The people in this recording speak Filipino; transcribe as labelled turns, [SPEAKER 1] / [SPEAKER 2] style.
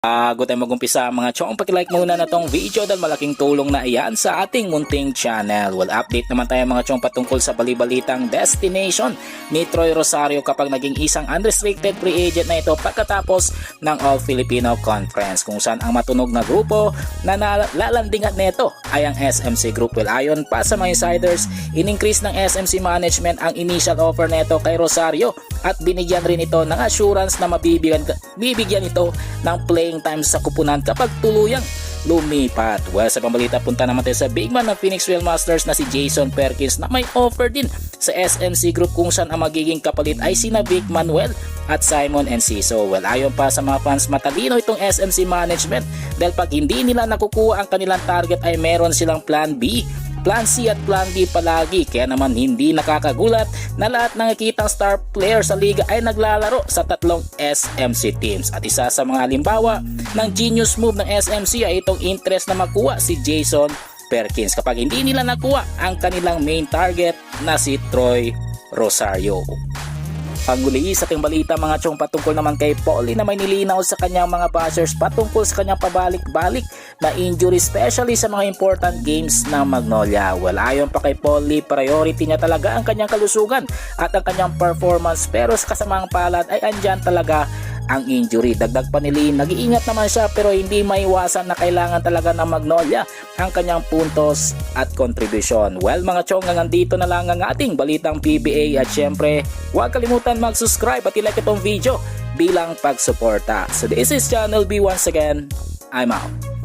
[SPEAKER 1] Bago tayo mag-umpisa mga chong, pakilike muna na tong video dahil malaking tulong na iyan sa ating munting channel. Well, update naman tayo mga chong patungkol sa balibalitang destination ni Troy Rosario kapag naging isang unrestricted free agent na ito pagkatapos ng All-Filipino Conference, kung saan ang matunog na grupo na lalandingan nito ay ang SMC Group. Well, ayon pa sa mga insiders, in-increase ng SMC management ang initial offer nito kay Rosario at binigyan rin ito ng assurance na bibigyan ito ng playing time sa kupunan kapag tuluyang lumipat. Well, sa pambalita, punta naman tayo sa big man ng Phoenix Wheelmasters na si Jason Perkins na may offer din sa SMC Group, kung saan ang magiging kapalit ay sina Vic Manuel at Simon Enciso. Well, ayon pa sa mga fans, matalino itong SMC management dahil pag hindi nila nakukuha ang kanilang target ay meron silang plan B, Plan C at Plan D palagi. Kaya naman hindi nakakagulat na lahat ng nakikitang star player sa liga ay naglalaro sa tatlong SMC teams. At isa sa mga halimbawa ng genius move ng SMC ay itong interest na makuha si Jason Perkins kapag hindi nila nakuha ang kanilang main target na si Troy Rosario. Panghuli sa ating balita mga chong, patungkol naman kay Paulie na may nilinaw sa kanyang mga bashers patungkol sa kanyang pabalik-balik na injury, especially sa mga important games ng Magnolia. Well, ayon pa kay Paulie, priority niya talaga ang kanyang kalusugan at ang kanyang performance, pero sa kasamang palad ay andyan talaga ang injury. Dagdag pa ni Lee, nag-iingat naman siya pero hindi maiwasan na kailangan talaga ng Magnolia ang kanyang puntos at kontribusyon. Well mga chong, hanggang dito na lang ang ating balitang PBA at syempre huwag kalimutan mag-subscribe at i-like itong video bilang pagsuporta. So this is Channel B once again. I'm out.